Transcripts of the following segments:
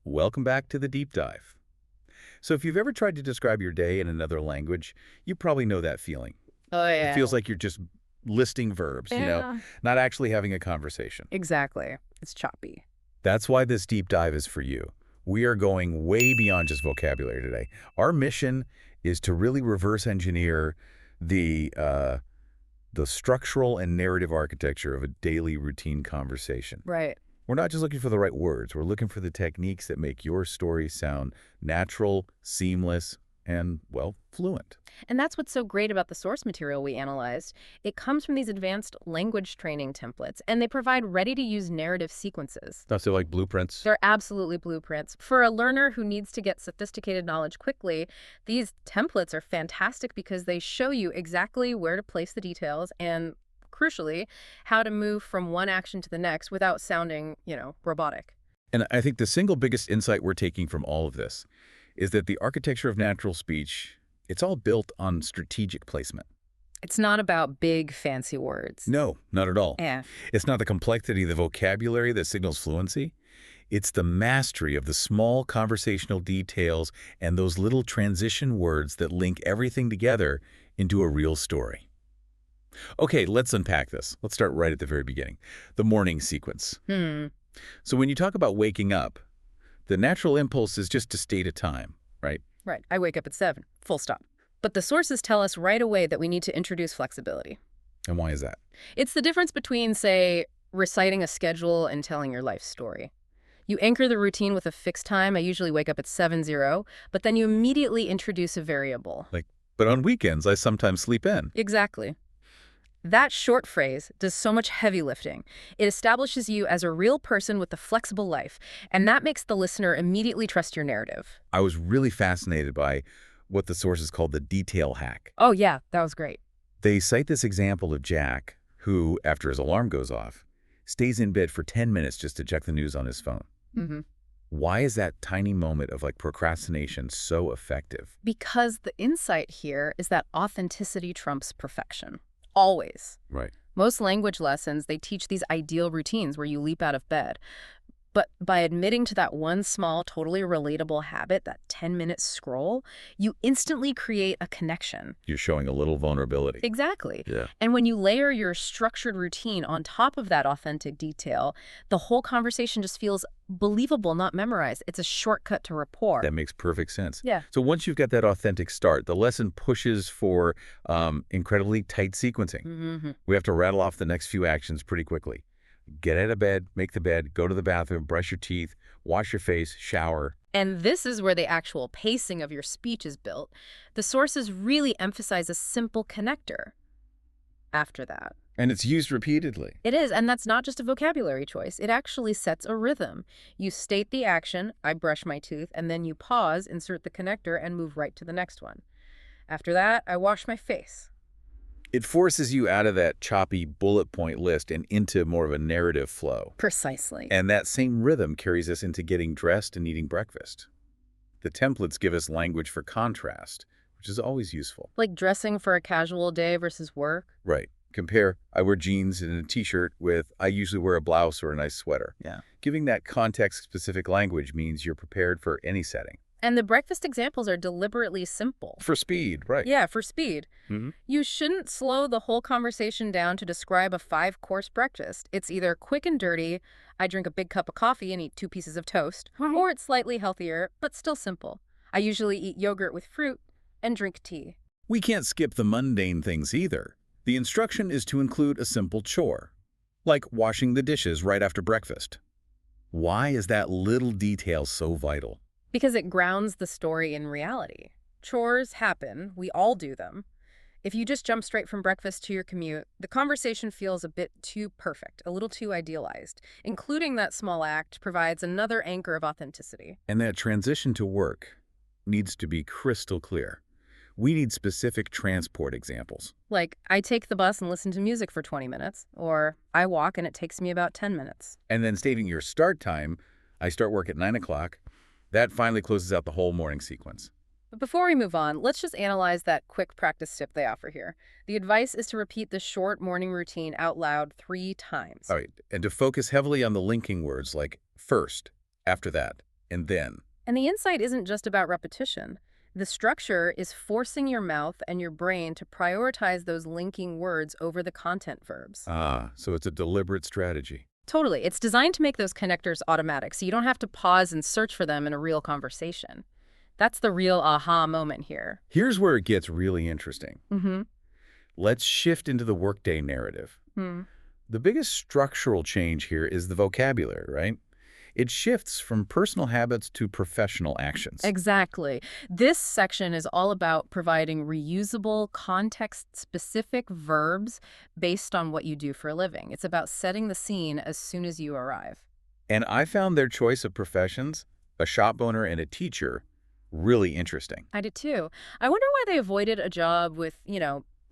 Welcome back to the deep dive. So if you've ever tried to describe your day in another language, you probably know that feeling. Oh, It yeah. feels like you're just listing verbs, Yeah. not actually having a conversation. Exactly. It's choppy. That's why this deep dive is for you. We are going way beyond just vocabulary today. Our mission is to really reverse engineer the uh, the structural and narrative architecture of a daily routine conversation. Right. We're not just looking for the right words. We're looking for the techniques that make your story sound natural, seamless, and, well, fluent. And that's what's so great about the source material we analyzed. It comes from these advanced language training templates, and they provide ready-to-use narrative sequences. That's like blueprints. They're absolutely blueprints. For a learner who needs to get sophisticated knowledge quickly, these templates are fantastic because they show you exactly where to place the details and, crucially, how to move from one action to the next without sounding, robotic. And I think the single biggest insight we're taking from all of this is that the architecture of natural speech, it's all built on strategic placement. It's not about big, fancy words. No, not at all. Yeah. It's not the complexity of the vocabulary that signals fluency. It's the mastery of the small conversational details and those little transition words that link everything together into a real story. Okay, let's unpack this. Let's start right at the very beginning. The morning sequence. So when you talk about waking up, the natural impulse is just to state a time, right? Right. I wake up at 7. Full stop. But the sources tell us right away that we need to introduce flexibility. And why is that? It's the difference between, say, reciting a schedule and telling your life story. You anchor the routine with a fixed time. I usually wake up at 7:00, but then you immediately introduce a variable. But on weekends, I sometimes sleep in. Exactly. That short phrase does so much heavy lifting. It establishes you as a real person with a flexible life, and that makes the listener immediately trust your narrative. I was really fascinated by what the sources called the detail hack. Oh, yeah, that was great. They cite this example of Jack, who, after his alarm goes off, stays in bed for 10 minutes just to check the news on his phone. Mm-hmm. Why is that tiny moment of procrastination so effective? Because the insight here is that authenticity trumps perfection. Always. Right. Most language lessons, they teach these ideal routines where you leap out of bed. But by admitting to that one small, totally relatable habit, that 10-minute scroll, you instantly create a connection. You're showing a little vulnerability. Exactly. Yeah. And when you layer your structured routine on top of that authentic detail, the whole conversation just feels believable, not memorized. It's a shortcut to rapport. That makes perfect sense. Yeah. So once you've got that authentic start, the lesson pushes for incredibly tight sequencing. Mm-hmm. We have to rattle off the next few actions pretty quickly. Get out of bed, make the bed, go to the bathroom, brush your teeth, wash your face, shower. And this is where the actual pacing of your speech is built. The sources really emphasize a simple connector after that. And it's used repeatedly. It is, and that's not just a vocabulary choice. It actually sets a rhythm. You state the action, I brush my tooth, and then you pause, insert the connector, and move right to the next one. After that, I wash my face. It forces you out of that choppy bullet point list and into more of a narrative flow. Precisely. And that same rhythm carries us into getting dressed and eating breakfast. The templates give us language for contrast, which is always useful. Like dressing for a casual day versus work. Right. Compare, I wear jeans and a t-shirt with, I usually wear a blouse or a nice sweater. Yeah. Giving that context-specific language means you're prepared for any setting. And the breakfast examples are deliberately simple. For speed, right. Yeah, for speed. Mm-hmm. You shouldn't slow the whole conversation down to describe a 5-course breakfast. It's either quick and dirty, I drink a big cup of coffee and eat 2 pieces of toast, or it's slightly healthier, but still simple. I usually eat yogurt with fruit and drink tea. We can't skip the mundane things either. The instruction is to include a simple chore, like washing the dishes right after breakfast. Why is that little detail so vital? Because it grounds the story in reality. Chores happen. We all do them. If you just jump straight from breakfast to your commute, the conversation feels a bit too perfect, a little too idealized. Including that small act provides another anchor of authenticity. And that transition to work needs to be crystal clear. We need specific transport examples. Like, I take the bus and listen to music for 20 minutes, or I walk and it takes me about 10 minutes. And then stating your start time, I start work at 9 o'clock. That finally closes out the whole morning sequence. But before we move on, let's just analyze that quick practice tip they offer here. The advice is to repeat the short morning routine out loud 3 times. All right, and to focus heavily on the linking words like first, after that, And then, And the insight isn't just about repetition. The structure is forcing your mouth and your brain to prioritize those linking words over the content verbs. so it's a deliberate strategy. Totally. It's designed to make those connectors automatic, so you don't have to pause and search for them in a real conversation. That's the real aha moment here. Here's where it gets really interesting. Mm-hmm. Let's shift into the Workday narrative. The biggest structural change here is the vocabulary, right? It shifts from personal habits to professional actions. Exactly. This section is all about providing reusable, context-specific verbs based on what you do for a living. It's about setting the scene as soon as you arrive. And I found their choice of professions, a shop owner and a teacher, really interesting. I did too. I wonder why they avoided a job with,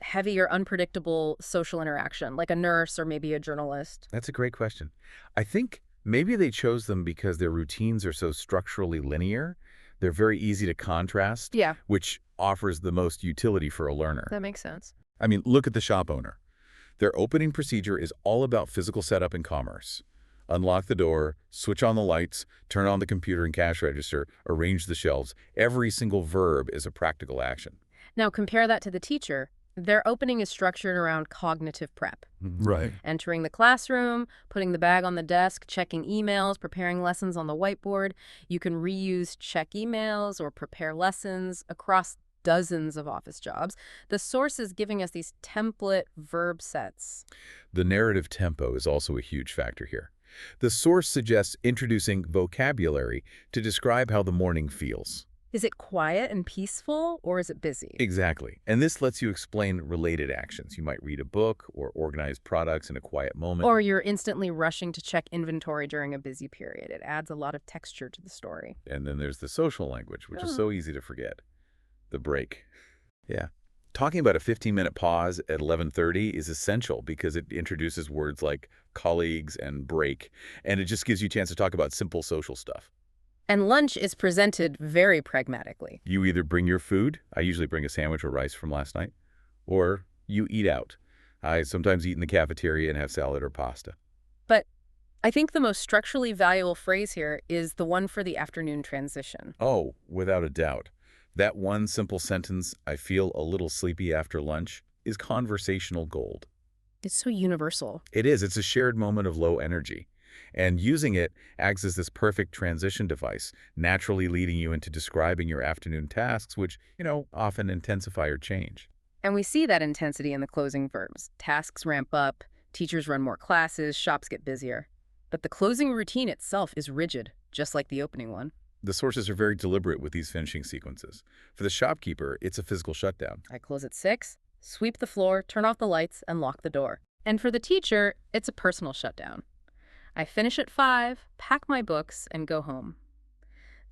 heavy or unpredictable social interaction, like a nurse or maybe a journalist. That's a great question. I think maybe they chose them because their routines are so structurally linear. They're very easy to contrast, Yeah, which offers the most utility for a learner. that makes sense. I mean, look at the shop owner. Their opening procedure is all about physical setup and commerce. Unlock the door, switch on the lights, turn on the computer and cash register, arrange the shelves. Every single verb is a practical action. Now compare that to the teacher. Their opening is structured around cognitive prep. Right. Entering the classroom, putting the bag on the desk, checking emails, preparing lessons on the whiteboard. You can reuse check emails or prepare lessons across dozens of office jobs. The source is giving us these template verb sets. The narrative tempo is also a huge factor here. The source suggests introducing vocabulary to describe how the morning feels. Is it quiet and peaceful, or is it busy? Exactly. And this lets you explain related actions. You might read a book or organize products in a quiet moment. Or you're instantly rushing to check inventory during a busy period. It adds a lot of texture to the story. And then there's the social language, which is so easy to forget. The break. Yeah. Talking about a 15-minute pause at 11:30 is essential because it introduces words like colleagues and break, and it just gives you a chance to talk about simple social stuff. And lunch is presented very pragmatically. You either bring your food, I usually bring a sandwich or rice from last night, or you eat out. I sometimes eat in the cafeteria and have salad or pasta. But I think the most structurally valuable phrase here is the one for the afternoon transition. Oh, without a doubt. That one simple sentence, I feel a little sleepy after lunch, is conversational gold. It's so universal. It is. It's a shared moment of low energy. And using it acts as this perfect transition device, naturally leading you into describing your afternoon tasks, which, often intensify or change. And we see that intensity in the closing verbs. Tasks ramp up, teachers run more classes, shops get busier. But the closing routine itself is rigid, just like the opening one. The sources are very deliberate with these finishing sequences. For the shopkeeper, it's a physical shutdown. I close at 6, sweep the floor, turn off the lights, and lock the door. And for the teacher, it's a personal shutdown. I finish at 5, pack my books, and go home.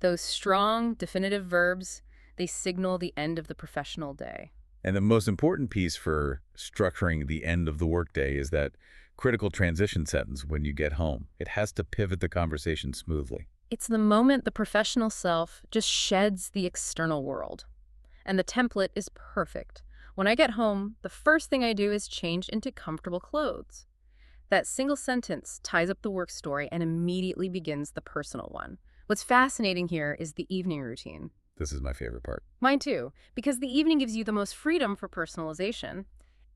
Those strong, definitive verbs, they signal the end of the professional day. And the most important piece for structuring the end of the workday is that critical transition sentence when you get home. It has to pivot the conversation smoothly. It's the moment the professional self just sheds the external world. And the template is perfect. When I get home, the first thing I do is change into comfortable clothes. That single sentence ties up the work story and immediately begins the personal one. What's fascinating here is the evening routine. This is my favorite part. Mine too, because the evening gives you the most freedom for personalization.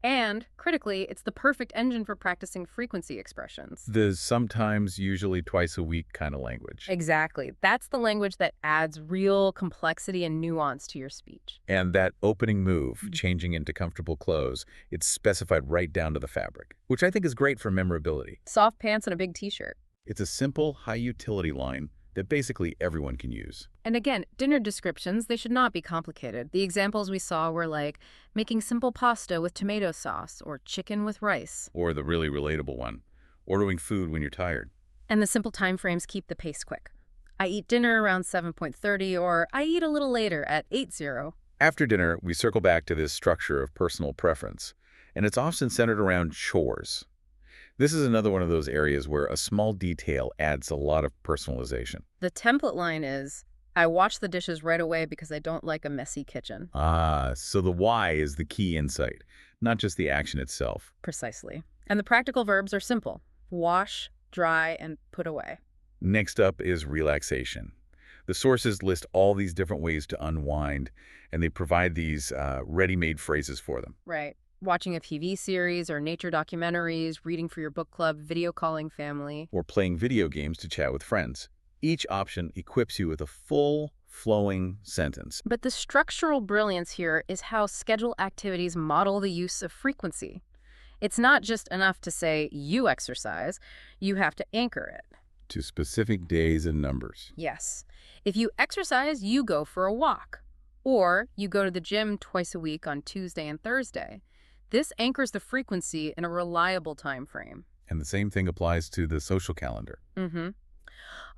And, critically, it's the perfect engine for practicing frequency expressions. The sometimes, usually twice a week kind of language. Exactly. That's the language that adds real complexity and nuance to your speech. And that opening move, changing into comfortable clothes, it's specified right down to the fabric, which I think is great for memorability. Soft pants and a big t-shirt. It's a simple, high-utility line that basically everyone can use. And again, dinner descriptions, they should not be complicated. The examples we saw were like making simple pasta with tomato sauce or chicken with rice. Or the really relatable one, ordering food when you're tired. And the simple time frames keep the pace quick. I eat dinner around 7:30 or I eat a little later at 8:00. After dinner, we circle back to this structure of personal preference, and it's often centered around chores. This is another one of those areas where a small detail adds a lot of personalization. The template line is, I wash the dishes right away because I don't like a messy kitchen. So the why is the key insight, not just the action itself. Precisely. And the practical verbs are simple. Wash, dry, and put away. Next up is relaxation. The sources list all these different ways to unwind, and they provide these ready-made phrases for them. Right. Watching a TV series or nature documentaries, reading for your book club, video calling family. Or playing video games to chat with friends. Each option equips you with a full, flowing sentence. But the structural brilliance here is how schedule activities model the use of frequency. It's not just enough to say you exercise, you have to anchor it. To specific days and numbers. Yes. If you exercise, you go for a walk. Or you go to the gym twice a week on Tuesday and Thursday. This anchors the frequency in a reliable time frame. And the same thing applies to the social calendar. Mm-hmm.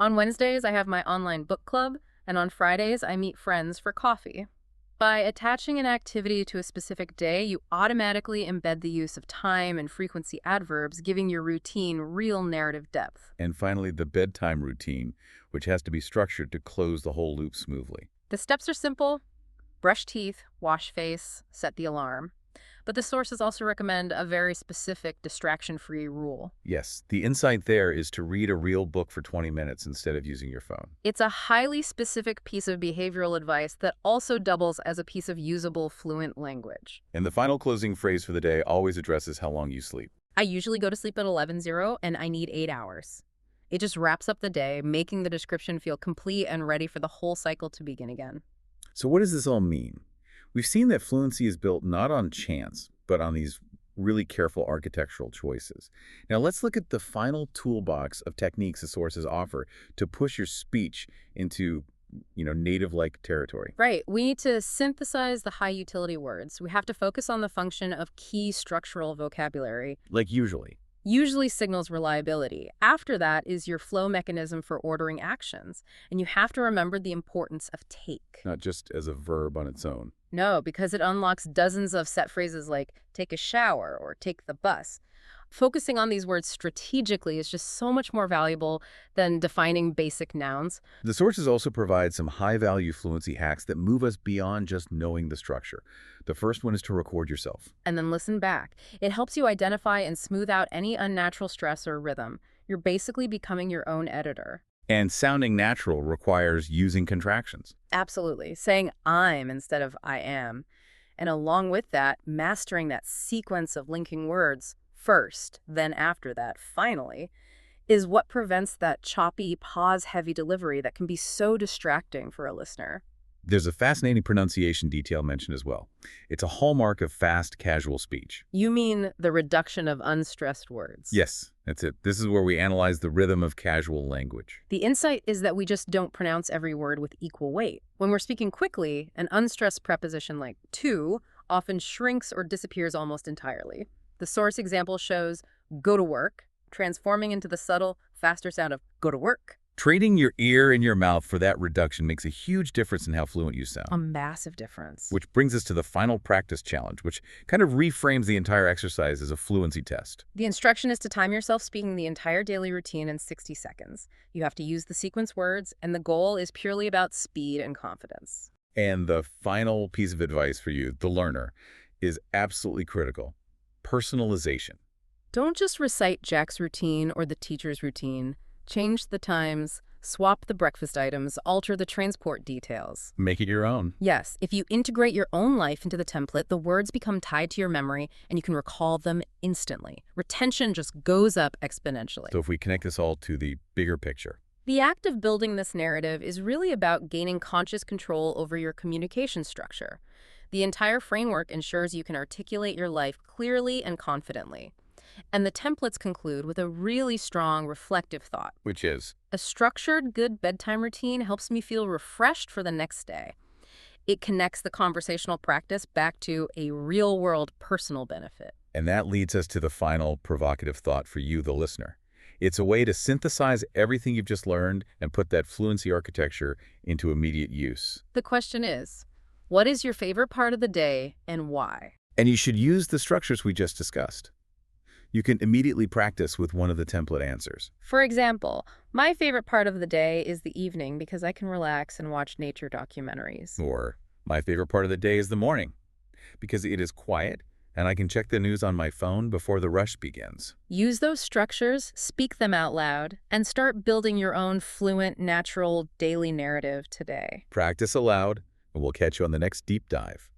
On Wednesdays, I have my online book club, and on Fridays, I meet friends for coffee. By attaching an activity to a specific day, you automatically embed the use of time and frequency adverbs, giving your routine real narrative depth. And finally, the bedtime routine, which has to be structured to close the whole loop smoothly. The steps are simple: brush teeth, wash face, set the alarm. But the sources also recommend a very specific distraction-free rule. Yes, the insight there is to read a real book for 20 minutes instead of using your phone. It's a highly specific piece of behavioral advice that also doubles as a piece of usable, fluent language. And the final closing phrase for the day always addresses how long you sleep. I usually go to sleep at 11:00 and I need 8 hours. It just wraps up the day, making the description feel complete and ready for the whole cycle to begin again. So what does this all mean? We've seen that fluency is built not on chance, but on these really careful architectural choices. Now let's look at the final toolbox of techniques the sources offer to push your speech into, native-like territory. Right. We need to synthesize the high utility words. We have to focus on the function of key structural vocabulary. Like usually. Usually signals reliability. After that is your flow mechanism for ordering actions. And you have to remember the importance of take. Not just as a verb on its own. No, because it unlocks dozens of set phrases like take a shower or take the bus. Focusing on these words strategically is just so much more valuable than defining basic nouns. The sources also provide some high-value fluency hacks that move us beyond just knowing the structure. The first one is to record yourself. And then listen back. It helps you identify and smooth out any unnatural stress or rhythm. You're basically becoming your own editor. And sounding natural requires using contractions. Absolutely. Saying I'm instead of I am. And along with that, mastering that sequence of linking words first, then after that, finally, is what prevents that choppy, pause-heavy delivery that can be so distracting for a listener. There's a fascinating pronunciation detail mentioned as well. It's a hallmark of fast, casual speech. You mean the reduction of unstressed words? Yes, that's it. This is where we analyze the rhythm of casual language. The insight is that we just don't pronounce every word with equal weight. When we're speaking quickly, an unstressed preposition like to often shrinks or disappears almost entirely. The source example shows go to work, transforming into the subtle, faster sound of go to work. Trading your ear and your mouth for that reduction makes a huge difference in how fluent you sound. A massive difference. Which brings us to the final practice challenge, which kind of reframes the entire exercise as a fluency test. The instruction is to time yourself speaking the entire daily routine in 60 seconds. You have to use the sequence words, and the goal is purely about speed and confidence. And the final piece of advice for you, the learner, is absolutely critical. Personalization. Don't just recite Jack's routine or the teacher's routine. Change the times, swap the breakfast items, alter the transport details. Make it your own. Yes, if you integrate your own life into the template, the words become tied to your memory and you can recall them instantly. Retention just goes up exponentially. So if we connect this all to the bigger picture. The act of building this narrative is really about gaining conscious control over your communication structure. The entire framework ensures you can articulate your life clearly and confidently. And the templates conclude with a really strong, reflective thought. Which is? A structured, good bedtime routine helps me feel refreshed for the next day. It connects the conversational practice back to a real-world personal benefit. And that leads us to the final provocative thought for you, the listener. It's a way to synthesize everything you've just learned and put that fluency architecture into immediate use. The question is, what is your favorite part of the day and why? And you should use the structures we just discussed. You can immediately practice with one of the template answers. For example, my favorite part of the day is the evening because I can relax and watch nature documentaries. Or, my favorite part of the day is the morning, because it is quiet, And I can check the news on my phone before the rush begins. Use those structures, speak them out loud, and start building your own fluent, natural daily narrative today. Practice aloud, and we'll catch you on the next deep dive.